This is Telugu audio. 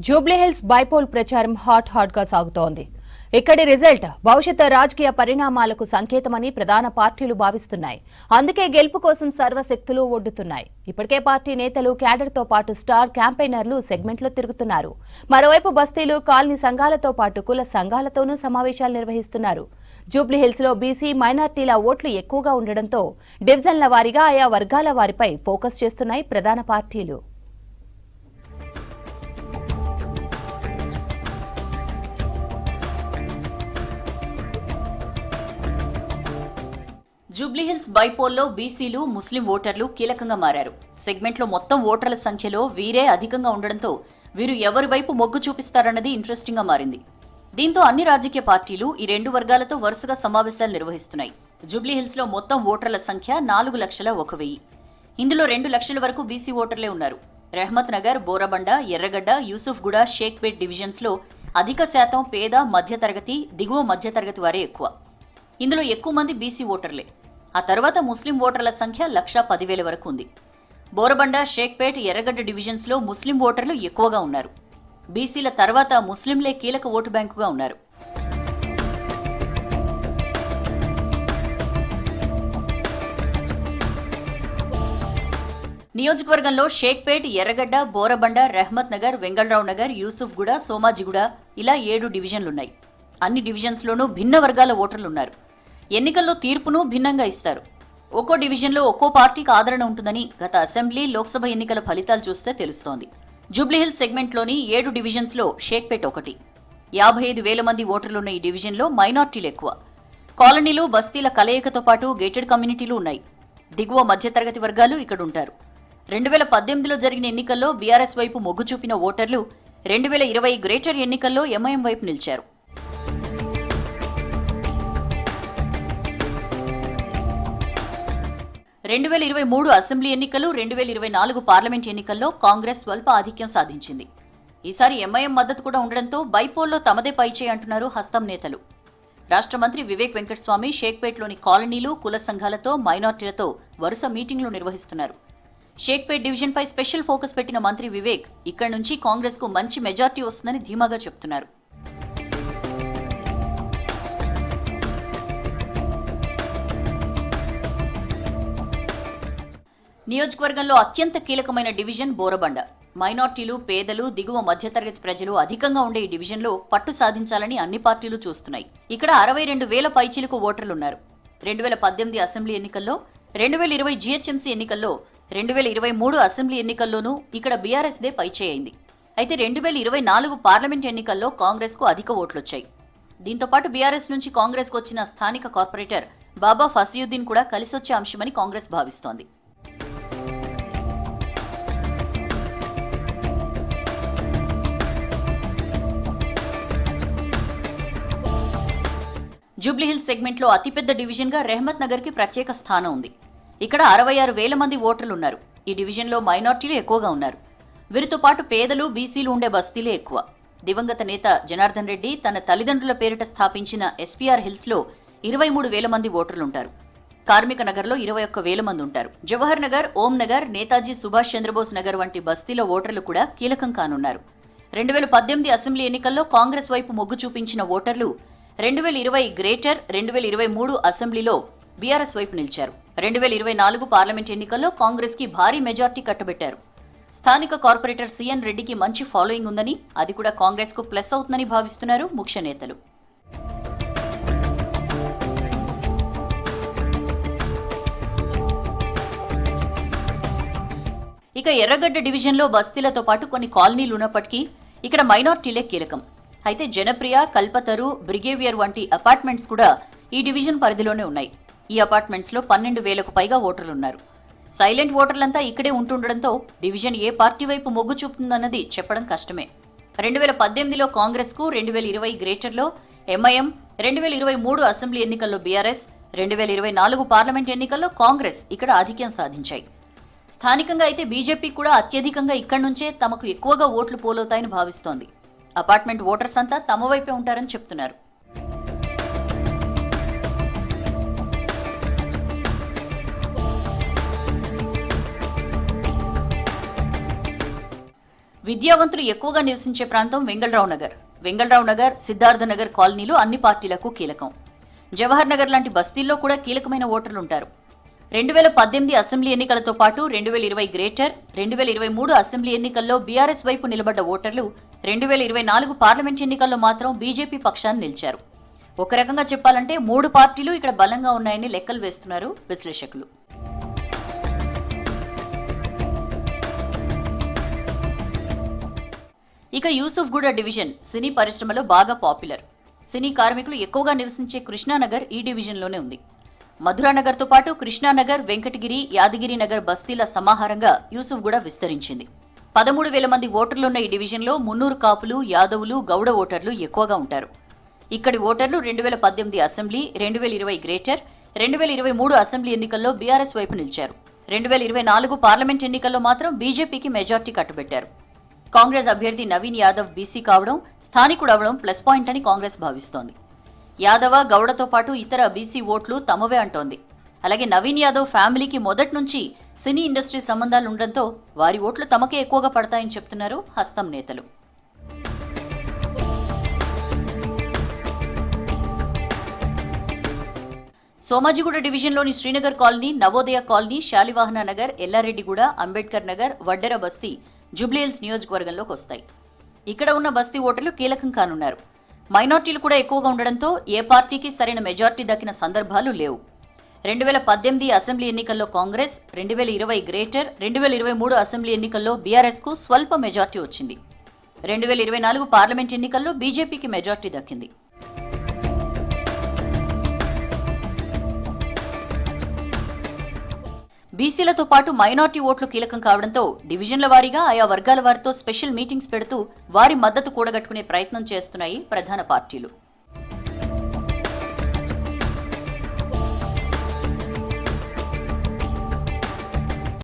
జూబ్లీహిల్స్ బైపోల్ ప్రచారం హాట్ గా సాగుతోంది. ఇక్కడి రిజల్ట్ భవిష్యత్ రాజకీయ పరిణామాలకు సంకేతమని ప్రధాన పార్టీలు భావిస్తున్నాయి. అందుకే గెలుపు కోసం సర్వశక్తులు ఒడ్డుతున్నాయి. ఇప్పటికే పార్టీ నేతలు క్యాడర్తో పాటు స్టార్ క్యాంపెయినర్లు సెగ్మెంట్లో తిరుగుతున్నారు. మరోవైపు బస్తీలు, కాలనీ సంఘాలతో పాటు కుల సంఘాలతోనూ సమావేశాలు నిర్వహిస్తున్నారు. జూబ్లీహిల్స్ లో బీసీ, మైనార్టీల ఓట్లు ఎక్కువగా ఉండడంతో డివిజన్ల వారీగా ఆయా వర్గాల వారిపై ఫోకస్ చేస్తున్నాయి ప్రధాన పార్టీలు. జూబ్లీహిల్స్ బైపోల్లో బీసీలు, ముస్లిం ఓటర్లు కీలకంగా మారారు. సెగ్మెంట్లో మొత్తం ఓటర్ల సంఖ్యలో వీరే అధికంగా ఉండడంతో వీరు ఎవరి వైపు మొగ్గు చూపిస్తారన్నది ఇంట్రెస్టింగ్ గా మారింది. దీంతో అన్ని రాజకీయ పార్టీలు ఈ రెండు వర్గాలతో వరుసగా సమావేశాలు నిర్వహిస్తున్నాయి. జూబ్లీహిల్స్ లో మొత్తం ఓటర్ల సంఖ్య 4,01,000. ఇందులో 2 లక్షల వరకు బీసీ ఓటర్లే ఉన్నారు. రెహమత్ నగర్, బోరబండ, ఎర్రగడ్డ, యూసుఫ్గూడ, షేక్పేట్ డివిజన్స్ లో అధిక శాతం పేద, మధ్యతరగతి, దిగువ మధ్యతరగతి వారే ఎక్కువ. ఇందులో ఎక్కువ మంది బీసీ ఓటర్లే. ఆ తర్వాత ముస్లిం ఓటర్ల సంఖ్య 1,10,000 వరకు ఉంది. బోరబండ, షేక్పేట్, ఎర్రగడ్డ డివిజన్స్ లో ముస్లిం ఓటర్లు ఎక్కువగా ఉన్నారు. బీసీల తర్వాత ముస్లింలే కీలక ఓటు బ్యాంకుగా ఉన్నారు. నియోజకవర్గంలో షేక్పేట్, ఎర్రగడ్డ, బోరబండ, రెహమత్ నగర్, వెంగళరావు నగర్, యూసుఫ్గూడ, సోమాజిగూడ ఇలా 7 డివిజన్లున్నాయి. అన్ని డివిజన్స్లోనూ భిన్న వర్గాల ఓటర్లున్నారు. ఎన్నికల్లో తీర్పును భిన్నంగా ఇస్తారు. ఒక్కో డివిజన్లో ఒక్కో పార్టీకి ఆదరణ ఉంటుందని గత అసెంబ్లీ, లోక్సభ ఎన్నికల ఫలితాలు చూస్తే తెలుస్తోంది. జూబ్లీహిల్స్ సెగ్మెంట్లోని 7 డివిజన్స్లో షేక్పేట్ ఒకటి. 55,000 మంది ఓటర్లున్న ఈ డివిజన్లో మైనార్టీలు ఎక్కువ. కాలనీలు, బస్తీల కలయికతో పాటు గేటెడ్ కమ్యూనిటీలు ఉన్నాయి. దిగువ మధ్యతరగతి వర్గాలు ఇక్కడుంటారు. 2018లో జరిగిన ఎన్నికల్లో బీఆర్ఎస్ వైపు మొగ్గు చూపిన ఓటర్లు 2020 గ్రేటర్ ఎన్నికల్లో ఎంఐఎం వైపు నిలిచారు. 2023 అసెంబ్లీ ఎన్నికలు, 2024 పార్లమెంట్ ఎన్నికల్లో కాంగ్రెస్ స్వల్ప ఆధిక్యం సాధించింది. ఈసారి ఎంఐఎం మద్దతు కూడా ఉండడంతో బైపోల్లో తమదే పైచేయి అంటున్నారు హస్తం నేతలు. రాష్ట్ర మంత్రి వివేక్ వెంకటస్వామి షేక్పేట్లోని కాలనీలు, కుల సంఘాలతో, మైనార్టీలతో వరుస మీటింగ్లు నిర్వహిస్తున్నారు. షేక్పేట్ డివిజన్పై స్పెషల్ ఫోకస్ పెట్టిన మంత్రి వివేక్ ఇక్కడి నుంచి కాంగ్రెస్కు మంచి మెజార్టీ వస్తుందని ధీమాగా చెప్తున్నారు. నియోజకవర్గంలో అత్యంత కీలకమైన డివిజన్ బోరబండ. మైనార్టీలు, పేదలు, దిగువ మధ్యతరగతి ప్రజలు అధికంగా ఉండే ఈ డివిజన్లో పట్టు సాధించాలని అన్ని పార్టీలు చూస్తున్నాయి. ఇక్కడ 62,000 పైచీలకు ఓటర్లున్నారు. 2018 అసెంబ్లీ ఎన్నికల్లో, 2020 జీహెచ్ఎంసీ ఎన్నికల్లో, 2023 అసెంబ్లీ ఎన్నికల్లోనూ ఇక్కడ బీఆర్ఎస్దే పైచేయింది. అయితే 2024 పార్లమెంట్ ఎన్నికల్లో కాంగ్రెస్కు అధిక ఓట్లొచ్చాయి. దీంతో పాటు బీఆర్ఎస్ నుంచి కాంగ్రెస్కు వచ్చిన స్థానిక కార్పొరేటర్ బాబా ఫసియుద్దీన్ కూడా కలిసొచ్చే అంశమని కాంగ్రెస్ భావిస్తోంది. జూబ్లీహిల్స్ సెగ్మెంట్లో అతిపెద్ద డివిజన్గా రెహమత్ నగర్కి ప్రత్యేక స్థానం ఉంది. ఇక్కడ 66,000 మంది ఓటర్లున్నారు. ఈ డివిజన్లో మైనార్టీలు ఎక్కువగా ఉన్నారు. వీరితో పాటు పేదలు, బీసీలు ఉండే బస్తీలే ఎక్కువ. దివంగత నేత జనార్దన్ రెడ్డి తన తల్లిదండ్రుల పేరిట స్థాపించిన ఎస్పీఆర్ హిల్స్లో 23,000 మంది ఓటర్లుంటారు. కార్మిక నగర్లో 21,000 మంది ఉంటారు. జవహర్ నగర్, ఓం నగర్, నేతాజీ సుభాష్ చంద్రబోస్ నగర్ వంటి బస్తీల ఓటర్లు కూడా కీలకం కానున్నారు. 2018 అసెంబ్లీ ఎన్నికల్లో కాంగ్రెస్ వైపు మొగ్గు చూపించిన ఓటర్లు 2020 గ్రేటర్, 2023 అసెంబ్లీలో బీఆర్ఎస్ వైపు నిలిచారు. 2024 పార్లమెంట్ ఎన్నికల్లో కాంగ్రెస్ కి భారీ మెజార్టీ కట్టబెట్టారు. స్థానిక కార్పొరేటర్ సిఎన్ రెడ్డికి మంచి ఫాలోయింగ్ ఉందని, అది కూడా కాంగ్రెస్ కు ప్లస్ అవుతుందని భావిస్తున్నారు ముఖ్య నేతలు. ఇక ఎర్రగడ్డ డివిజన్లో బస్తీలతో పాటు కొన్ని కాలనీలు ఉన్నప్పటికీ ఇక్కడ మైనార్టీలే కీలకం. అయితే జనప్రియ, కల్పతరు, బ్రిగేవియర్ వంటి అపార్ట్మెంట్స్ కూడా ఈ డివిజన్ పరిధిలోనే ఉన్నాయి. ఈ అపార్ట్మెంట్స్లో 12,000కు పైగా ఓటర్లున్నారు. సైలెంట్ ఓటర్లంతా ఇక్కడే ఉంటుండడంతో డివిజన్ ఏ పార్టీ వైపు మొగ్గు చూపుతుందన్నది చెప్పడం కష్టమే. 2018లో కాంగ్రెస్కు, 2020 గ్రేటర్లో ఎంఐఎం, 2023 అసెంబ్లీ ఎన్నికల్లో బీఆర్ఎస్, 2024 పార్లమెంట్ ఎన్నికల్లో కాంగ్రెస్ ఇక్కడ ఆధిక్యం సాధించాయి. స్థానికంగా అయితే బీజేపీ కూడా అత్యధికంగా ఇక్కడి నుంచే తమకు ఎక్కువగా ఓట్లు పోలవుతాయని భావిస్తోంది. అపార్ట్మెంట్ ఓటర్స్ అంతా తమ వైపే ఉంటారని చెప్తున్నారు. విద్యావంతులు ఎక్కువగా నివసించే ప్రాంతం వెంగళరావు నగర్. వెంగళరావు నగర్, సిద్ధార్థ నగర్ కాలనీలు అన్ని పార్టీలకు కీలకం. జవహర్ నగర్ లాంటి బస్తీల్లో కూడా కీలకమైన ఓటర్లుంటారు. 2018 అసెంబ్లీ ఎన్నికలతో పాటు 2020 గ్రేటర్, 2023 అసెంబ్లీ ఎన్నికల్లో బీఆర్ఎస్ వైపు నిలబడ్డ ఓటర్లు 2024 పార్లమెంట్ ఎన్నికల్లో మాత్రం బీజేపీ పక్షాన్ని నిలిచారు. ఒక రకంగా చెప్పాలంటే 3 పార్టీలు ఇక్కడ బలంగా ఉన్నాయని లెక్కలు వేస్తున్నారు విశ్లేషకులు. ఇక యూసుఫ్గూడ డివిజన్ సినీ పరిశ్రమలో బాగా పాపులర్. సినీ కార్మికులు ఎక్కువగా నివసించే కృష్ణానగర్ ఈ డివిజన్లోనే ఉంది. మధురానగర్తో పాటు కృష్ణానగర్, వెంకటగిరి, యాదగిరి నగర్ బస్తీల సమాహారంగా యూసుఫ్గూడ విస్తరించింది. 13,000 మంది ఓటర్లున్న ఈ డివిజన్లో మున్నూరు కాపులు, యాదవులు, గౌడ ఓటర్లు ఎక్కువగా ఉంటారు. ఇక్కడి ఓటర్లు 2018 అసెంబ్లీ, 2020 గ్రేటర్, 2023 అసెంబ్లీ ఎన్నికల్లో బీఆర్ఎస్ వైపు నిలిచారు. 2024 పార్లమెంట్ ఎన్నికల్లో మాత్రం బీజేపీకి మెజార్టీ కట్టుబెట్టారు. కాంగ్రెస్ అభ్యర్థి నవీన్ యాదవ్ బీసీ కావడం, స్థానికుడు అవడం ప్లస్ పాయింట్ అని కాంగ్రెస్ భావిస్తోంది. యాదవ, గౌడతో పాటు ఇతర బీసీ ఓట్లు తమవే అంటోంది. అలాగే నవీన్ యాదవ్ ఫ్యామిలీకి మొదటి నుంచి సినీ ఇండస్ట్రీ సంబంధాలు ఉండడంతో వారి ఓట్లు తమకే ఎక్కువగా పడతాయని చెప్తున్నారు హస్తం నేతలు. సోమాజిగూడ డివిజన్లోని శ్రీనగర్ కాలనీ, నవోదయ కాలనీ, శాలివాహన నగర్, ఎల్లారెడ్డిగూడ, అంబేద్కర్ నగర్, వడ్డెర బస్తీ జూబ్లీహిల్స్ నియోజకవర్గంలోకి వస్తాయి. ఇక్కడ ఉన్న బస్తీ ఓటర్లు కీలకం కానున్నారు. మైనార్టీలు కూడా ఎక్కువగా ఉండడంతో ఏ పార్టీకి సరైన మెజార్టీ దక్కిన సందర్భాలు లేవు. 2018 అసెంబ్లీ ఎన్నికల్లో కాంగ్రెస్, 2020 గ్రేటర్, 2023 అసెంబ్లీ ఎన్నికల్లో బీఆర్ఎస్కు స్వల్ప మెజార్టీ వచ్చింది. 2024 పార్లమెంట్ ఎన్నికల్లో బీజేపీకి మెజార్టీ దక్కింది. బీసీలతో పాటు మైనార్టీ ఓట్లు కీలకం కావడంతో డివిజన్ల వారీగా ఆయా వర్గాల వారితో స్పెషల్ మీటింగ్స్ పెడుతూ వారి మద్దతు కూడగట్టుకునే ప్రయత్నం చేస్తున్నాయి ప్రధాన పార్టీలు.